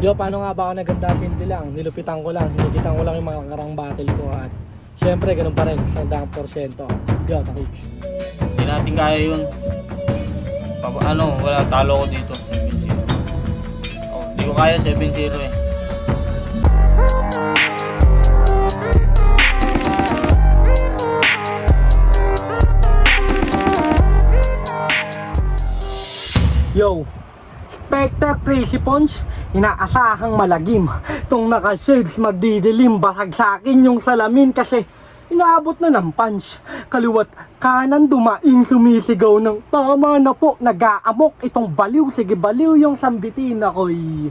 Yo, paano nga ba ako naganda? Simple lang, nilupitan ko lang, hinigitan ko lang yung mga karang battle ko. At syempre, ganun pa rin, 100%. Yo, takits. Hindi natin kaya yun. Wala, talo ko dito. 7-0. Oh, hindi ko kaya 7-0 eh. Yo, Spectre Crazy Punch, inaasahang malagim. Tong naka-shades magdidilim, basag sa akin yung salamin kasi inaabot na ng punch. Kaliwat kanan dumaing sumisigaw ng tama na po, nag-aamok itong baliw. Sige baliw yung sambitin ako'y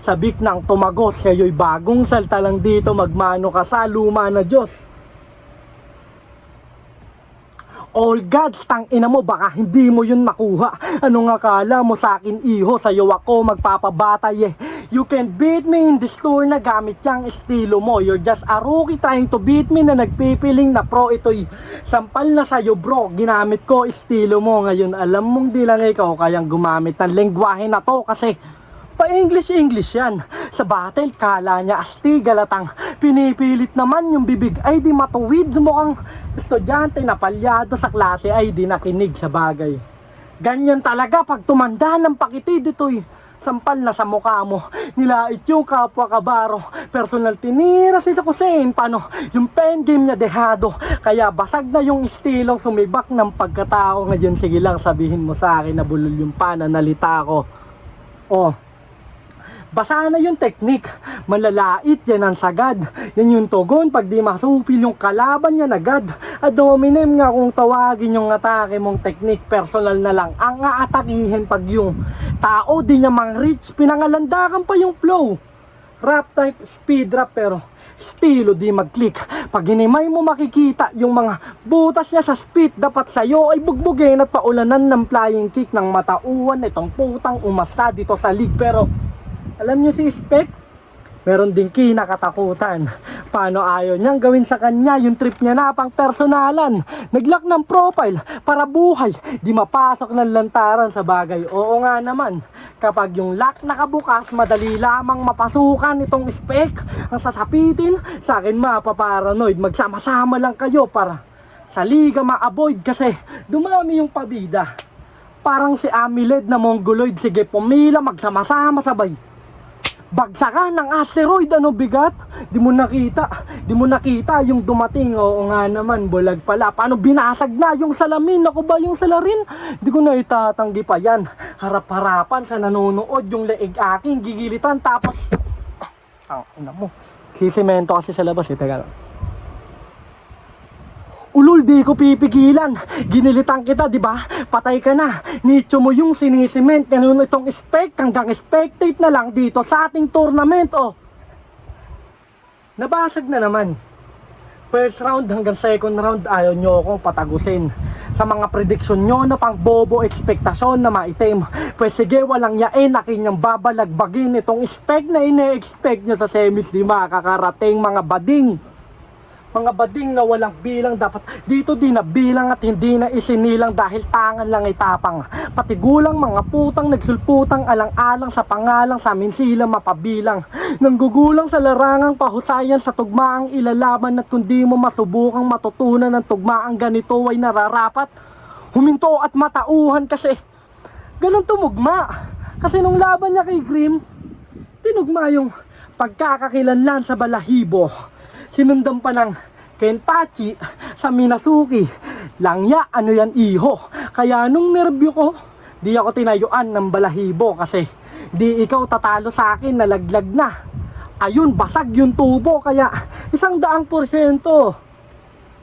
sabik ng tumagos. Kayo'y bagong salta lang dito, magmano ka sa luma na Diyos. All gods, tang ina mo, baka hindi mo yun makuha. Anong akala mo sa akin, iho? Sa'yo ako magpapabatay eh. You can beat me in this tour na gamit yung estilo mo. You're just a rookie trying to beat me na nagpipiling na pro. Ito'y sampal na sa'yo bro, ginamit ko estilo mo. Ngayon alam mong di lang ikaw kayang gumamit ng lengguwahe na to kasi pa-English yan. Sa battle, kala niya asti galatang. Pinipilit naman yung bibig ay di matuwid. Mukhang estudyante na palyado sa klase ay di nakinig sa bagay. Ganyan talaga pag tumanda ng pakitid ito'y sampal na sa mukha mo. Nilait yung kapwa kabaro. Personal tinira si Kusen. Paano yung pen game niya dehado. Kaya basag na yung estilong sumibak ng pagkatao. Ngayon sige lang sabihin mo sa akin na bulol yung pananalita ko. Oh, basa na yung technique, malalait yan ang sagad. Yan yung tugon pag di masupil yung kalaban niya agad. Ad hominem nga kung tawagin yung atake mong technique, personal na lang ang aatakihin pag yung tao di niya mang reach. Pinangalandakan pa yung flow, rap type, speed rap pero estilo di mag-click. Pag hinimay mo makikita yung mga butas niya sa speed, dapat sa'yo ay bugbugin at paulanan ng flying kick ng matauhan itong putang umasta dito sa league. Pero alam nyo si Spec, meron din kinakatakutan. Paano ayaw niyang gawin sa kanya yung trip niya na pang personalan. Naglock ng profile para buhay, di mapasok ng lantaran sa bagay. Oo nga naman, kapag yung lock nakabukas, madali lamang mapasukan itong Spec. Ang sasapitin, sa akin mapaparanoid. Magsama-sama lang kayo para sa liga ma-avoid kasi dumami yung pabida. Parang si Amiled na mongoloid, sige pumila, magsama-sama sabay. Bagsakan ng asteroid, ano bigat? Di mo nakita yung dumating. Oo nga naman, bulag pala. Paano binasag na yung salamin? Ako ba yung salarin? Di ko na itatanggi pa yan. Harap-harapan sa nanonood yung leeg aking gigilitan. Tapos ina mo, sisemento kasi sa labas eh. Teka lang. Ulul, di ko pipigilan. Ginilitan kita, di ba? Patay ka na. Nicho mo yung sinisiment. Ganun itong spec, hanggang spectate na lang dito sa ating tournament. Oh, nabasag na naman. First round hanggang second round, ayaw nyo akong patagusin sa mga prediction nyo na pang bobo ekspektasyon na maitim. Pues sige, walang yain, aking babalagbagin itong spec na ine-expect nyo sa semis. Di makakarating mga bading. Mga bading na walang bilang, dapat dito di na bilang at hindi na isinilang dahil tangan lang ay tapang. Pati gulang mga putang nagsulputang alang-alang sa pangalang sa amin sila mapabilang. Nanggugulang sa larangang pahusayan sa tugmaang ilalaban at kundi mo masubukang matutunan ng tugmaang ganito ay nararapat huminto at matauhan kasi ganun tumugma. Kasi nung laban niya kay Grim, tinugma yung pagkakakilanlan sa balahibo. Sinundan pa ng Kenpachi sa Minasuki. Langya, ano yan iho? Kaya nung nerbyo ko, di ako tinayuan ng balahibo kasi di ikaw tatalo sa akin, nalaglag na. Ayun, basag yung tubo kaya 100%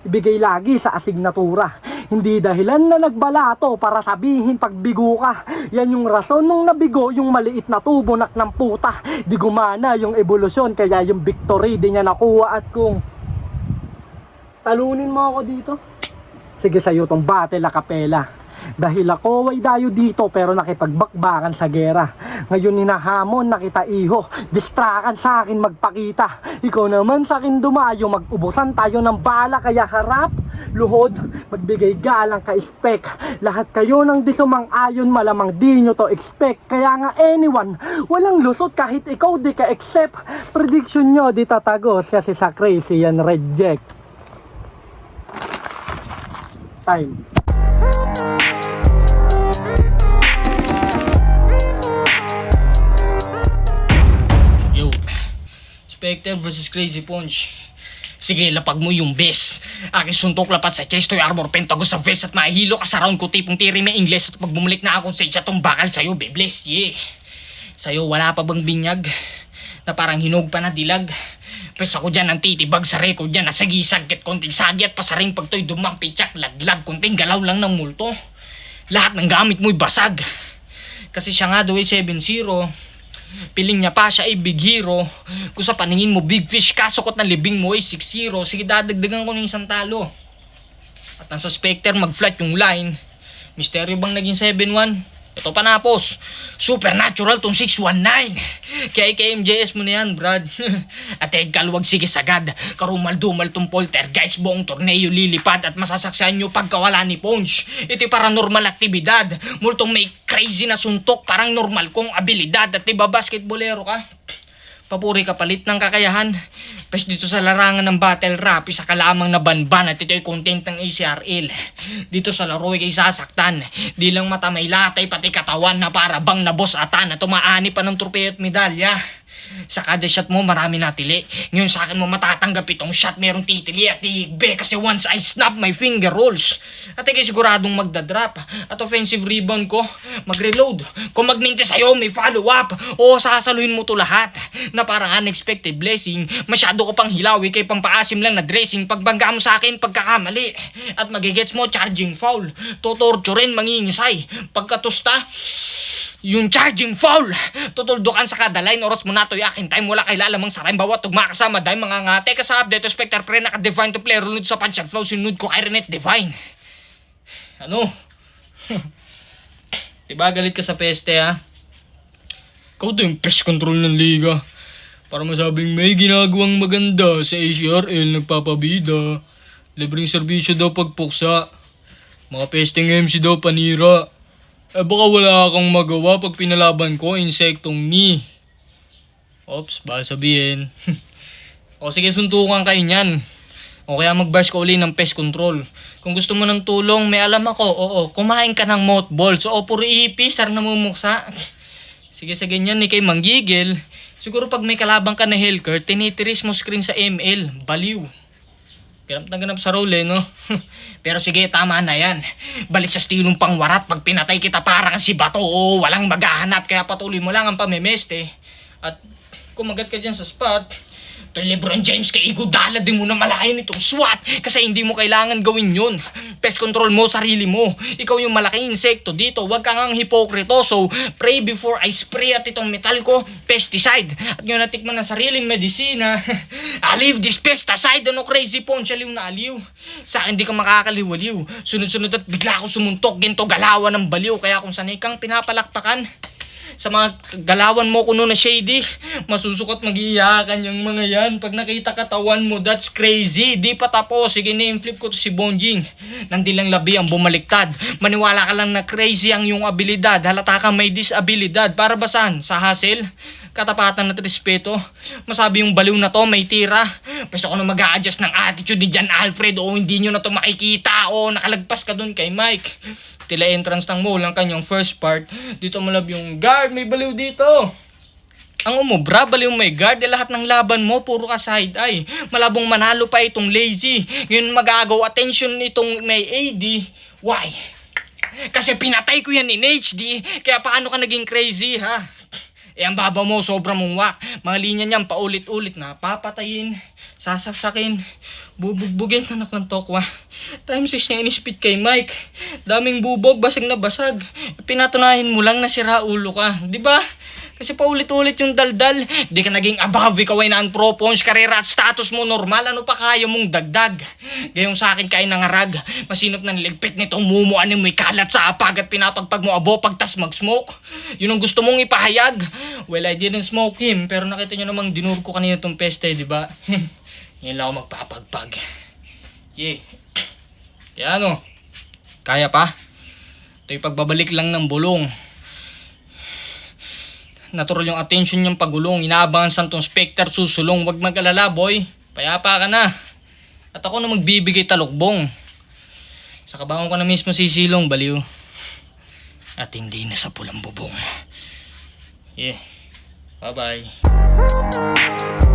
ibigay lagi sa asignatura. Hindi dahilan na nagbalato para sabihin pagbigo ka. Yan yung rason nung nabigo yung maliit na tubo nak ng puta. Di gumana yung evolusyon kaya yung victory di niya nakuha. At kung talunin mo ako dito, sige sa'yo tong battle a capella. Dahil ako ay dayo dito pero nakipagbakbakan sa gera. Ngayon hinahamon na kita iho, distrakan sa akin magpakita. Ikaw naman sa akin dumayo, mag-ubusan tayo ng bala. Kaya harap, luhod, magbigay galang ka-spec. Lahat kayo ng di sumang-ayon, malamang di nyo to expect. Kaya nga anyone, walang lusot kahit ikaw di ka accept. Prediction nyo di tatagos kasi sa crazy yan reject. Time. Yo, Spectre versus Crazy Punch. Sige, lapag mo yung best. Aking suntok lapat sa chest, to'y armor pentago sa vest. At mahilo ka sa round ko, tipong tiri may ingles. At pag bumalik na ako sa itcha tong bakal sa'yo, bebless, yeah. Sa'yo, wala pa bang binyag? Na parang hinog pa na dilag. Pes ako dyan ang titibag sa record dyan. Nasagisag, get konting sagyat pa sa ring. Pag to'y dumampichak, laglag, konting galaw lang ng multo. Lahat ng gamit mo'y basag. Kasi siya nga daw ay 7-0. Piling niya pa siya ay big hero. Kung sa paningin mo big fish ka, sukot ng libing mo ay 6-0. Sige, dadagdagan ko ng isang talo. At nasa Spectre mag-flat yung line. Misteryo bang naging 7-1? Ito panapos. Supernatural tong 619. Kaya KMJS mo na yan, Brad. At head kalwag sige sagad. Karumal-dumal tong poltergeist. Buong torneo lilipad. At masasaksihan nyo pagkawala ni Ponch. Ito'y paranormal aktibidad. Multong may crazy na suntok. Parang normal kong abilidad. At diba basketbolero ka? Papuri ka palit ng kakayahan. Pes dito sa larangan ng battle rap, isa ka lamang na banban at ito'y content ng ACRL. Dito sa laro ay sasaktan. Di lang mata may latay, pati katawan na para bang na boss atan na tumaani pa ng trupe at medalya. Sa kada shot mo marami natili. Ngayon sa akin mo matatanggap itong shot merong titili at tigbe. Kasi once I snap my finger rolls. At ikay siguradong magdadrop. At offensive rebound ko magreload. Kung magminti sa'yo may follow up. O sasaluhin mo to lahat. Na parang unexpected blessing. Masyado ko pang hilawi kay pampaasim lang na dressing. Pagbangga mo sa akin pagkakamali. At magigets mo charging foul. Tutorturin mangingisay. Pagkatusta yung charging foul. Tutuldukan sa kada line. Oras mo na to yakin time. Wala kay lalamang saray. Bawat tugma kasama dahil mga ngate ka sa update. Spectre pre naka-divine to play. Runod sa punch and flow. Sinunod ko kay Renet Divine. Ano? Diba galit ka sa peste ha? Ikaw to yung pest control ng liga. Para masabing may ginagawang maganda sa ACRL nagpapabida. Libreng serbisyo daw pagpuksa. Mga pesting MC daw panira. Eh baka wala akong magawa pag pinalaban ko insektong ni. Oops, baka sabihin. O sige, suntukan kayo niyan. O kaya mag-bash ka uli ng pest control. Kung gusto mo ng tulong, may alam ako. Oo, kumain ka ng mothballs. O puro ipis, sar namumuksa. Sige sa ganyan ni kay manggigil. Siguro pag may kalabang ka na Hellcurt, tinitiris mo screen sa ML. Baliw. Ganap na ganap sa role no? Pero sige, tama na yan. Balik sa stilong pangwarat. Pag pinatay kita parang si Bato, walang maghahanap. Kaya patuloy mo lang ang pamemeste. At kumagat ka dyan sa spot. Toy Lebron James kay Iguodala, di mo na malayan itong SWAT. Kasi hindi mo kailangan gawin yun. Pest control mo sarili mo. Ikaw yung malaking insekto dito. Huwag kang ang hipokrito. So, pray before I spray at itong metal ko, pesticide. At yun natikman ng sariling medisina. I leave this pesticide. Ano crazy Ponch, aliw na aliw. Sa akin di ka makakaliwaliw. Sunod-sunod at bigla ako sumuntok. Ginto galawan ng baliw. Kaya kung sanay kang pinapalakpakan sa mga galawan mo kuno na shady, masusukot mag-iiyakan yung mga yan. Pag nakita katawan mo, that's crazy. Di pa tapos. Sige, name flip ko to si Bonjing. Nandilang labi ang bumaliktad. Maniwala ka lang na crazy ang yung abilidad. Halata kang may disabilidad. Para basan? Sa hassle? Katapatan at respeto. Masabi yung baliw na to may tira. Pwes ako na mag-a-adjust ng attitude ni John Alfred. O hindi nyo na to makikita. O nakalagpas ka dun kay Mike. Tila entrance ng mall ang kanyang first part. Dito malab yung guard, may baliw dito. Ang umubra, baliw may guard. Lahat ng laban mo, puro ka side eye. Malabong manalo pa itong lazy. Ngayon magagaw attention itong may AD. Why? Kasi pinatay ko yan in HD. Kaya paano ka naging crazy ha? Eh ang baba mo, sobrang mong wak. Mga linya niyan paulit-ulit na papatayin, sasaksakin, bubugbugin, anak ng tokwa. Time 6 niya inispit kay Mike. Daming bubog, basag na basag. Pinatunahin mo lang na sira ulo ka, di ba? Kasi paulit-ulit yung daldal. Di ka naging above, ikaw ay non-propons, karera at status mo normal. Ano pa kaya mong dagdag? Gayong sa akin ka ay nangarag. Masinop ng ligpit nitong mumuan ni mo'y kalat sa apag at pinapagpag mo abo pagtas mag-smoke. Yun ang gusto mong ipahayag. Well, I didn't smoke him, pero nakita nyo namang dinur ko kanina tong peste, di ba? Ngayon lang ako magpapagpag. Yeah. Kaya ano? Kaya pa? Ito'y pagbabalik lang ng bulong. Natural yung attention niyang pagulong. Inaabangan sa tong specter susulong. Huwag mag-alala, boy. Payapa ka na. At ako na magbibigay talukbong. Sa kabangon ko na mismo sisilong, baliw. At hindi na sa pulang bubong. Yeah. Bye-bye.